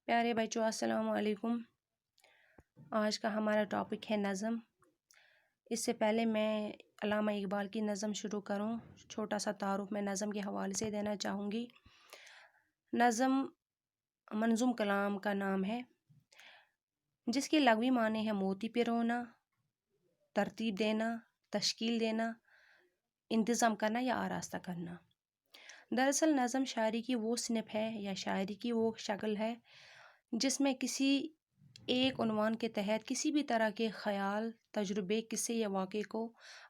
پیارے بچوں السلام علیکم۔ آج کا ہمارا ٹاپک ہے نظم۔ اس سے پہلے میں علامہ اقبال کی نظم شروع کروں، چھوٹا سا تعارف میں نظم کے حوالے سے دینا چاہوں گی۔ نظم منظوم کلام کا نام ہے جس کے لغوی معنی ہے موتی پرونا، ترتیب دینا، تشکیل دینا، انتظام کرنا یا آراستہ کرنا۔ دراصل نظم شاعری کی وہ صنف ہے یا شاعری کی وہ شکل ہے جس میں کسی ایک عنوان کے تحت کسی بھی طرح کے خیال، تجربے، قصے یا واقعے کو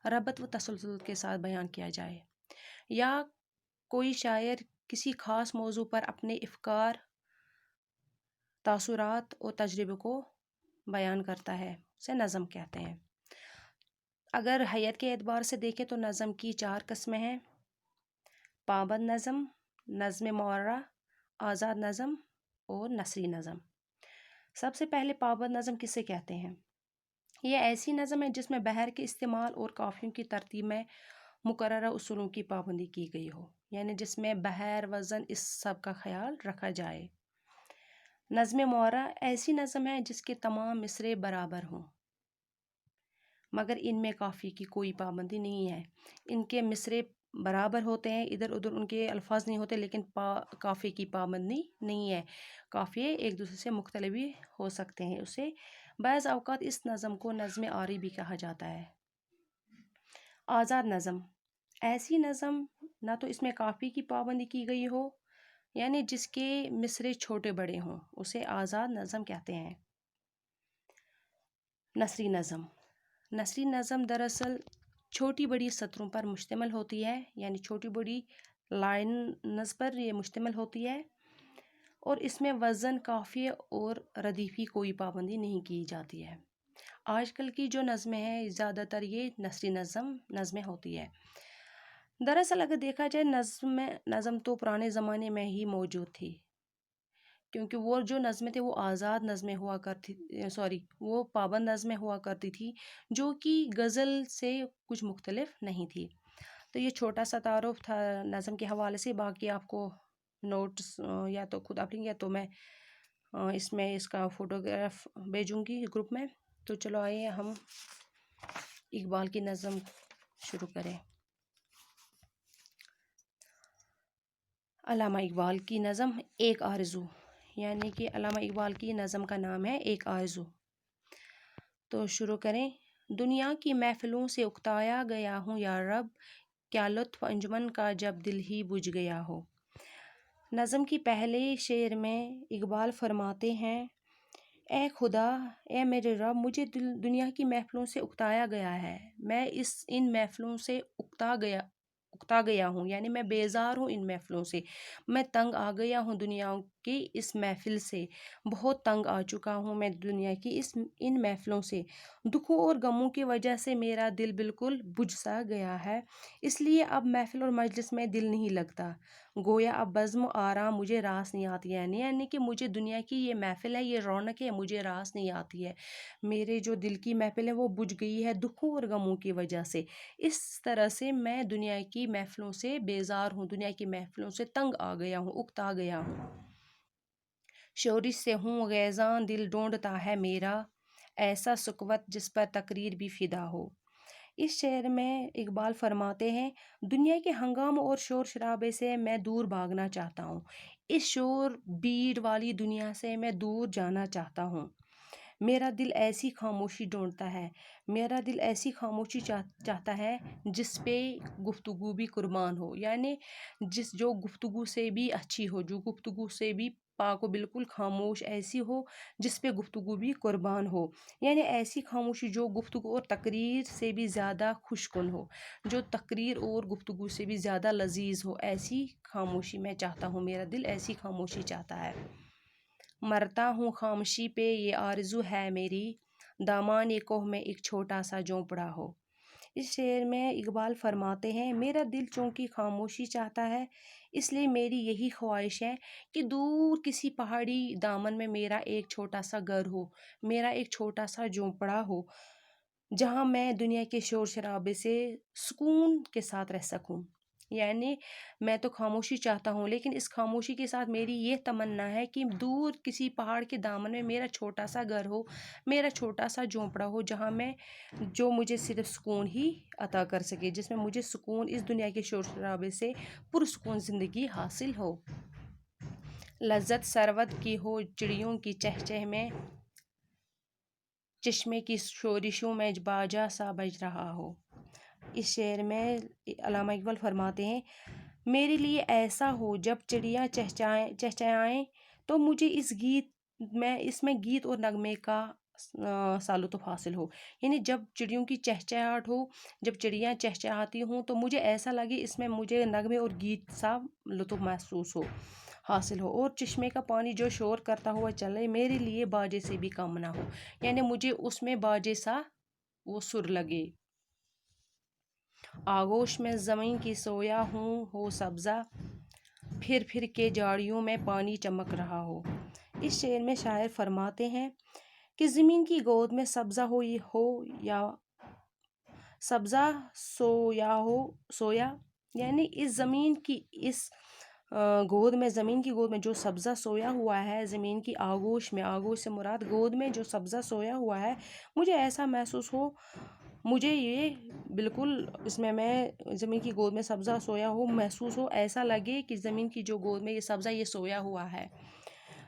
ربط و تسلسل کے ساتھ بیان کیا جائے، یا کوئی شاعر کسی خاص موضوع پر اپنے افکار، تاثرات اور تجربے کو بیان کرتا ہے، اسے نظم کہتے ہیں۔ اگر حیت کے اعتبار سے دیکھیں تو نظم کی 4 قسمیں ہیں: پابند نظم، نظم معرہ، آزاد نظم اور نثری نظم۔ سب سے پہلے پابند نظم کسے کہتے ہیں؟ یہ ایسی نظم ہے جس میں بحر کے استعمال اور قافیوں کی ترتیب میں مقررہ اصولوں کی پابندی کی گئی ہو، یعنی جس میں بحر، وزن، اس سب کا خیال رکھا جائے۔ نظم معرہ ایسی نظم ہے جس کے تمام مصرعے برابر ہوں مگر ان میں قافیے کی کوئی پابندی نہیں ہے۔ ان کے مصرعے برابر ہوتے ہیں، ادھر ادھر ان کے الفاظ نہیں ہوتے، لیکن قافیے کی پابندی نہیں ہے۔ قافیے ایک دوسرے سے مختلف بھی ہو سکتے ہیں۔ اسے بعض اوقات اس نظم کو نظم آری بھی کہا جاتا ہے۔ آزاد نظم ایسی نظم نہ تو اس میں قافیے کی پابندی کی گئی ہو، یعنی جس کے مصرعے چھوٹے بڑے ہوں، اسے آزاد نظم کہتے ہیں۔ نثری نظم نثری نظم دراصل چھوٹی بڑی سطروں پر مشتمل ہوتی ہے، یعنی چھوٹی بڑی لائنز پر یہ مشتمل ہوتی ہے، اور اس میں وزن، قافیے اور ردیف کی کوئی پابندی نہیں کی جاتی ہے۔ آج کل کی جو نظمیں ہیں زیادہ تر یہ نثری نظمیں ہوتی ہے۔ دراصل اگر دیکھا جائے نظم تو پرانے زمانے میں ہی موجود تھی، کیونکہ وہ جو نظمیں تھے وہ آزاد نظمیں ہوا کرتی وہ پابند نظمیں ہوا کرتی تھی جو کہ غزل سے کچھ مختلف نہیں تھی۔ تو یہ چھوٹا سا تعارف تھا نظم کے حوالے سے، باقی آپ کو نوٹس یا تو خود آپ لیں گے یا تو میں اس کا فوٹوگراف بھیجوں گی گروپ میں۔ تو چلو آئیے ہم اقبال کی نظم شروع کریں۔ علامہ اقبال کی نظم ایک آرزو، یعنی کہ علامہ اقبال کی نظم کا نام ہے ایک آرزو۔ تو شروع کریں۔ دنیا کی محفلوں سے اکتایا گیا ہوں یا رب، کیا لطف انجمن کا جب دل ہی بجھ گیا ہو۔ نظم کی پہلے شعر میں اقبال فرماتے ہیں: اے خدا، اے میرے رب، مجھے دنیا کی محفلوں سے اکتایا گیا ہے، میں ان محفلوں سے اکتا گیا ہوں، یعنی میں بیزار ہوں ان محفلوں سے، میں تنگ آ گیا ہوں دنیا کی اس محفل سے، بہت تنگ آ چکا ہوں میں دنیا کی ان محفلوں سے، دکھوں اور غموں کی وجہ سے میرا دل بالکل بجھ سا گیا ہے، اس لیے اب محفل اور مجلس میں دل نہیں لگتا، گویا اب بزم و آرام مجھے راس نہیں آتی ہے، یعنی کہ مجھے دنیا کی یہ محفل ہے، یہ رونق ہے، مجھے راس نہیں آتی ہے، میرے جو دل کی محفل ہے وہ بجھ گئی ہے دکھوں اور غموں کی وجہ سے، اس طرح سے میں دنیا کی محفلوں سے بیزار ہوں، دنیا کی محفلوں سے تنگ آ گیا ہوں، اکتا گیا ہوں۔ شورش سے ہوں خیزاں دل ڈھونڈتا ہے میرا، ایسا سکوت جس پر تقریر بھی فدا ہو۔ اس شعر میں اقبال فرماتے ہیں: دنیا کے ہنگام اور شور شرابے سے میں دور بھاگنا چاہتا ہوں، اس شور بھیڑ والی دنیا سے میں دور جانا چاہتا ہوں، میرا دل ایسی خاموشی ڈھونڈتا ہے، میرا دل ایسی خاموشی چاہتا ہے جس پہ گفتگو بھی قربان ہو، یعنی جو گفتگو سے بھی اچھی ہو، جو گفتگو سے بھی پاک و بالکل خاموش ایسی ہو جس پہ گفتگو بھی قربان ہو، یعنی ایسی خاموشی جو گفتگو اور تقریر سے بھی زیادہ خوش کن ہو، جو تقریر اور گفتگو سے بھی زیادہ لذیذ ہو، ایسی خاموشی میں چاہتا ہوں، میرا دل ایسی خاموشی چاہتا ہے۔ مرتا ہوں خاموشی پہ یہ آرزو ہے میری، دامان کوہ میں ایک چھوٹا سا جھونپڑا ہو۔ اس شعر میں اقبال فرماتے ہیں: میرا دل چونکہ خاموشی چاہتا ہے، اس لیے میری یہی خواہش ہے کہ دور کسی پہاڑی دامن میں میرا ایک چھوٹا سا گھر ہو، میرا ایک چھوٹا سا جھونپڑا ہو، جہاں میں دنیا کے شور شرابے سے سکون کے ساتھ رہ سکوں۔ یعنی میں تو خاموشی چاہتا ہوں، لیکن اس خاموشی کے ساتھ میری یہ تمنا ہے کہ دور کسی پہاڑ کے دامن میں میرا چھوٹا سا گھر ہو، میرا چھوٹا سا جھونپڑا ہو، جہاں میں جو مجھے صرف سکون ہی عطا کر سکے، جس میں مجھے سکون اس دنیا کے شور شرابے سے پرسکون زندگی حاصل ہو، لذت سرود کی ہو چڑیوں کی چہچہ میں، چشمے کی شورشوں میں باجا سا بج رہا ہو۔ اس شعر میں علامہ اقبال فرماتے ہیں، میرے لیے ایسا ہو جب چڑیاں چہچہائیں تو مجھے اس میں گیت اور نغمے کا سا لطف حاصل ہو، یعنی جب چڑیوں کی چہچہاہٹ ہو، جب چڑیاں چہچہاتی ہوں تو مجھے ایسا لگے اس میں مجھے نغمے اور گیت سا لطف محسوس ہو، حاصل ہو، اور چشمے کا پانی جو شور کرتا ہوا چلے میرے لیے باجے سے بھی کم نہ ہو، یعنی مجھے اس میں باجے سا وہ سر لگے۔ آغوش میں زمین کی سویا ہوں ہو سبزہ، پھر پھر کے جھاڑیوں میں پانی چمک رہا ہو۔ اس شعر میں شاعر فرماتے ہیں کہ زمین کی گود میں سبزہ یا سبزہ سویا، یعنی اس زمین کی زمین کی گود میں جو سبزہ سویا ہوا ہے، زمین کی آغوش سے مراد گود میں جو سبزہ سویا ہوا ہے، مجھے ایسا محسوس ہو، مجھے یہ بالکل اس میں زمین کی گود میں سبزہ سویا ہو محسوس ہو، ایسا لگے کہ زمین کی جو گود میں یہ سبزہ یہ سویا ہوا ہے،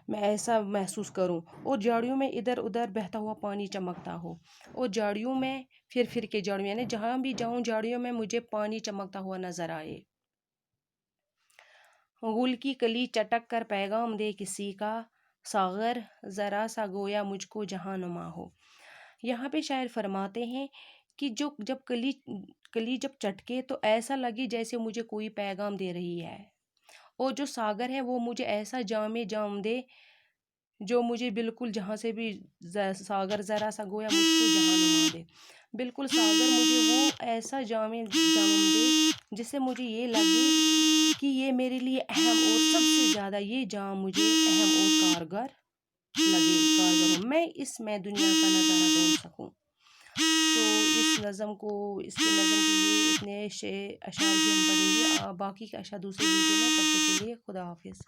میں ایسا محسوس کروں، اور جھاڑیوں میں ادھر ادھر بہتا ہوا پانی چمکتا ہو، اور جھاڑیوں میں پھر پھر کے جھاڑیوں، یعنی جہاں بھی جاؤں جھاڑیوں میں مجھے پانی چمکتا ہوا نظر آئے۔ گل کی کلی چٹک کر پیغام دے کسی کا، ساغر ذرا سا گویا مجھ کو جہاں نما ہو۔ یہاں پہ شاعر فرماتے ہیں کہ جب کلی جب چٹکے تو ایسا لگے جیسے مجھے کوئی پیغام دے رہی ہے، اور جو ساغر ہے وہ مجھے ایسا جام دے جو مجھے بالکل جہاں سے بھی ساغر ذرا سا گویا مجھ کو جہاں نما دے، بالکل ساغر مجھے وہ ایسا جام دے جس سے مجھے یہ لگے کہ یہ میرے لیے اہم، اور سب سے زیادہ یہ جام مجھے اہم اور کارگر ہو، میں اس میں دنیا کا نظارہ ڈھونڈ سکوں۔ تو اس نظم کے اتنے اشعار بھی ہم پڑھیں گے، باقی کا اشعار دوسرے ویڈیو میں، تب تک کے لیے خدا حافظ۔